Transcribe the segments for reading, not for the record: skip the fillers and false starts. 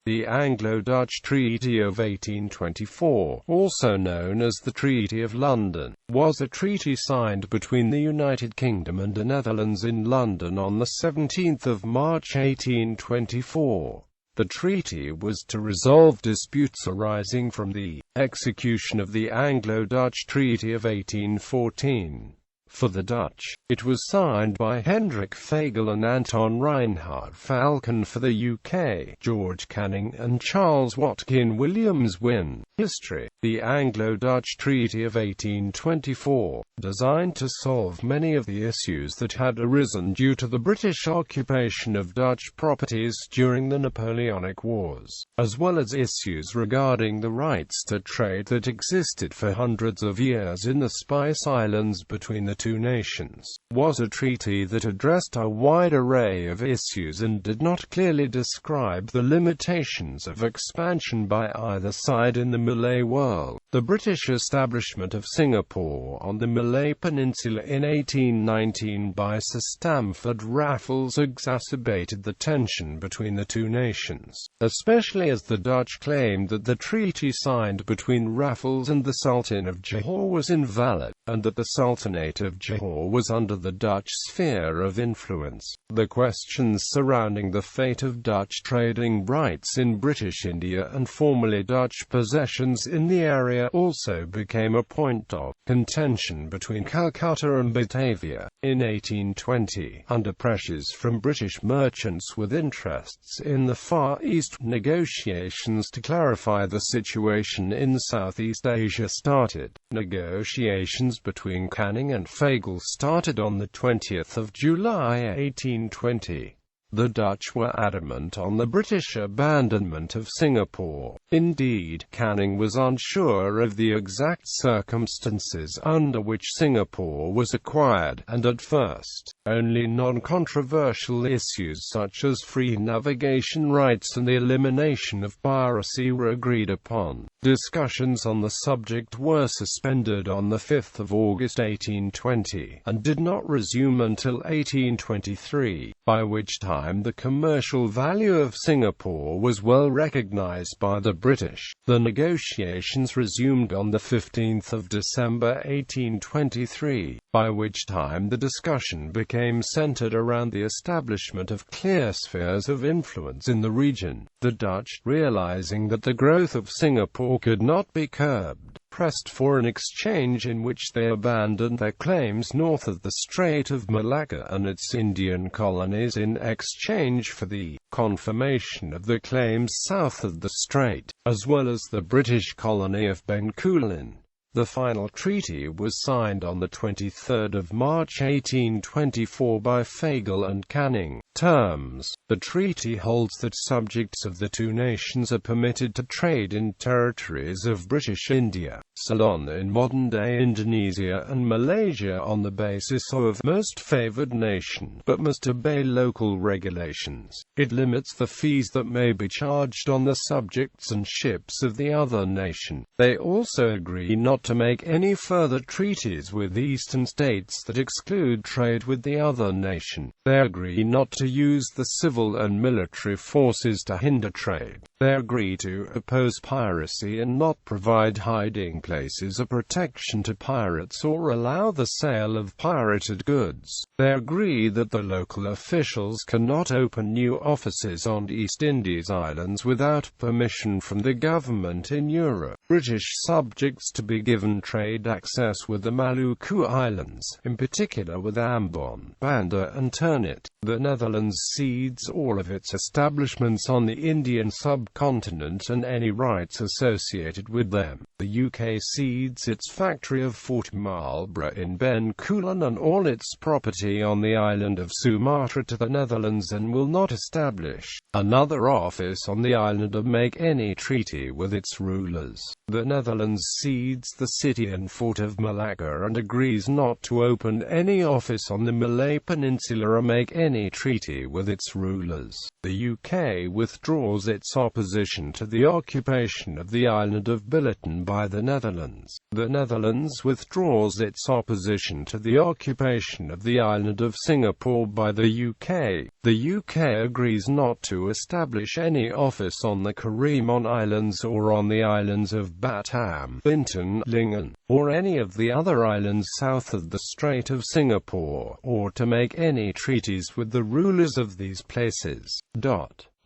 The Anglo-Dutch Treaty of 1824, also known as the Treaty of London, was a treaty signed between the United Kingdom and the Netherlands in London on 17 March 1824. The treaty was to resolve disputes arising from the execution of the Anglo-Dutch Treaty of 1814. For the Dutch, it was signed by Hendrik Fagel and Anton Reinhard Falck, and for the UK, George Canning and Charles Watkin Williams Wynn. History. The Anglo-Dutch Treaty of 1824, designed to solve many of the issues that had arisen due to the British occupation of Dutch properties during the Napoleonic Wars, as well as issues regarding the rights to trade that existed for hundreds of years in the Spice Islands between the two nations, was a treaty that addressed a wide array of issues and did not clearly describe the limitations of expansion by either side in the Malay world. The British establishment of Singapore on the Malay Peninsula in 1819 by Sir Stamford Raffles exacerbated the tension between the two nations, especially as the Dutch claimed that the treaty signed between Raffles and the Sultan of Johor was invalid, and that the Sultanate of Johor was under the Dutch sphere of influence. The questions surrounding the fate of Dutch trading rights in British India and formerly Dutch possessions in the area also became a point of contention between Calcutta and Batavia. In 1820, under pressures from British merchants with interests in the Far East, negotiations to clarify the situation in Southeast Asia started. Negotiations between Canning and Fagel started on the 20th of July 1820. The Dutch were adamant on the British abandonment of Singapore. Indeed, Canning was unsure of the exact circumstances under which Singapore was acquired, and at first, only non-controversial issues such as free navigation rights and the elimination of piracy were agreed upon. Discussions on the subject were suspended on 5 August 1820, and did not resume until 1823, by which time the commercial value of Singapore was well recognized by the British. The negotiations resumed on 15 December 1823, by which time the discussion became centered around the establishment of clear spheres of influence in the region. The Dutch, realizing that the growth of Singapore could not be curbed, pressed for an exchange in which they abandoned their claims north of the Strait of Malacca and its Indian colonies in exchange for the confirmation of the claims south of the strait, as well as the British colony of Bencoolen. The final treaty was signed on 23 March 1824 by Fagel and Canning. Terms. The treaty holds that subjects of the two nations are permitted to trade in territories of British India, Ceylon in modern-day Indonesia and Malaysia on the basis of most favoured nation, but must obey local regulations. It limits the fees that may be charged on the subjects and ships of the other nation. They also agree not to make any further treaties with eastern states that exclude trade with the other nation. They agree not to use the civil and military forces to hinder trade. They agree to oppose piracy and not provide hiding places or protection to pirates or allow the sale of pirated goods. They agree that the local officials cannot open new offices on East Indies Islands without permission from the government in Europe. British subjects to be given trade access with the Maluku Islands, in particular with Ambon, Banda and Ternate. The Netherlands cedes all of its establishments on the Indian subcontinent and any rights associated with them. The UK cedes its factory of Fort Marlborough in Bencoolen and all its property on the island of Sumatra to the Netherlands, and will not establish another office on the island or make any treaty with its rulers. The Netherlands cedes the city and fort of Malacca and agrees not to open any office on the Malay Peninsula or make any treaty with its rulers. The UK withdraws its opposition opposition to the occupation of the island of Billiton by the Netherlands. The Netherlands withdraws its opposition to the occupation of the island of Singapore by the UK. The UK agrees not to establish any office on the Karimun Islands or on the islands of Batam, Bintan, Lingan, or any of the other islands south of the Strait of Singapore, or to make any treaties with the rulers of these places.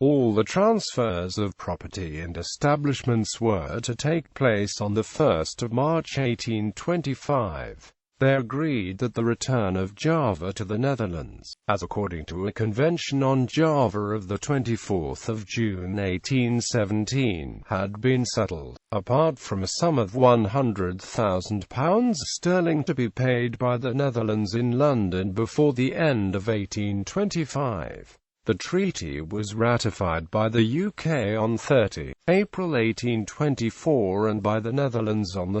All the transfers of property and establishments were to take place on the 1st of March 1825. They agreed that the return of Java to the Netherlands, as according to a convention on Java of the 24th of June 1817, had been settled, apart from a sum of £100,000 to be paid by the Netherlands in London before the end of 1825. The treaty was ratified by the UK on 30 April 1824 and by the Netherlands on 2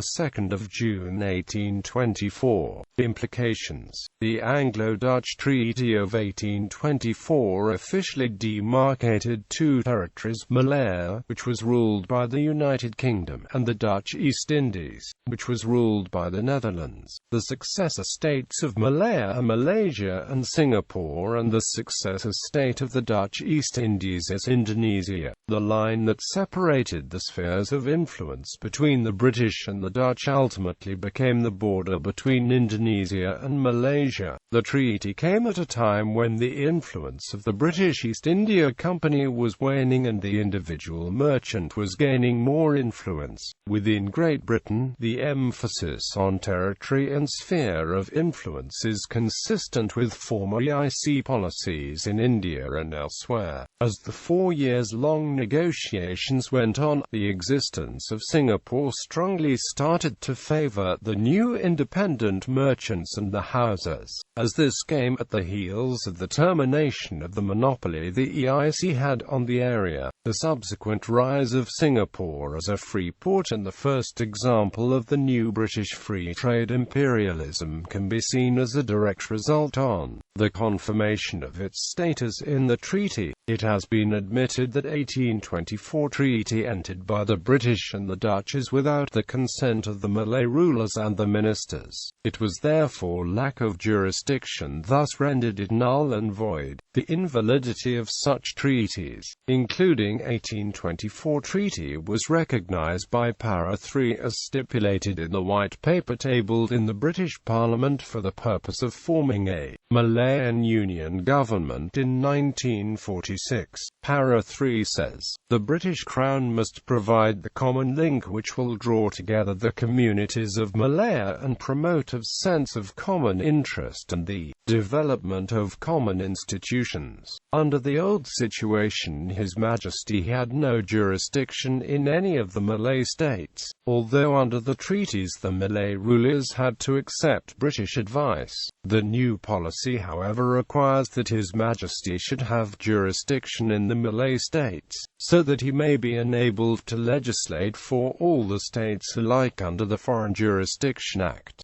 June 1824. Implications. The Anglo-Dutch Treaty of 1824 officially demarcated two territories, Malaya, which was ruled by the United Kingdom, and the Dutch East Indies, which was ruled by the Netherlands. The successor states of Malaya are Malaysia and Singapore, and the successor state of the Dutch East Indies is Indonesia. The line that separated the spheres of influence between the British and the Dutch ultimately became the border between Indonesia and Malaysia. The treaty came at a time when the influence of the British East India Company was waning and the individual merchant was gaining more influence. Within Great Britain, the emphasis on territory and sphere of influence is consistent with former EIC policies in India and elsewhere. As the 4 years-long negotiations went on, the existence of Singapore strongly started to favour the new independent merchants and the houses. As this came at the heels of the termination of the monopoly the EIC had on the area, the subsequent rise of Singapore as a free port and the first example of the new British free trade imperialism can be seen as a direct result on the confirmation of its status in the treaty. It has been admitted that 1824 treaty entered by the British and the Dutch is without the consent of the Malay rulers and the ministers. It was therefore lack of jurisdiction thus rendered it null and void. The invalidity of such treaties, including 1824 treaty, was recognized by Para 3 as stipulated in the White Paper tabled in the British Parliament for the purpose of forming a Malayan Union government in 1946. Para 3 says, the British Crown must provide the common link which will draw together the communities of Malaya and promote a sense of common interest and the development of common institutions. Under the old situation, His Majesty had no jurisdiction in any of the Malay states, although under the treaties the Malay rulers had to accept British advice. The new policy, however, requires that His Majesty should have jurisdiction in the Malay states, so that he may be enabled to legislate for all the states alike under the Foreign Jurisdiction Act.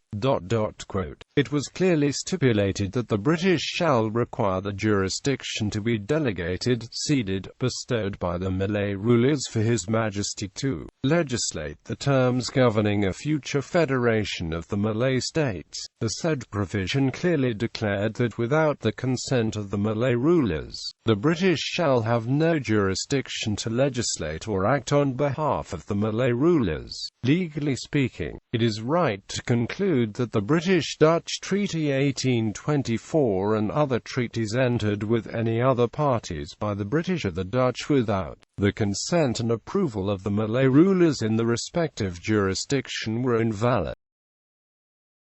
It was clearly stipulated that the British shall require the jurisdiction to be delegated, ceded, bestowed by the Malay rulers for His Majesty to legislate the terms governing a future federation of the Malay states. The said provision clearly declared that without the consent of the Malay rulers, the British shall have no jurisdiction to legislate or act on behalf of the Malay rulers. Legally speaking, it is right to conclude that the British-Dutch Treaty 1824 and other treaties entered with any other parties by the British or the Dutch without the consent and approval of the Malay rulers in the respective jurisdiction were invalid.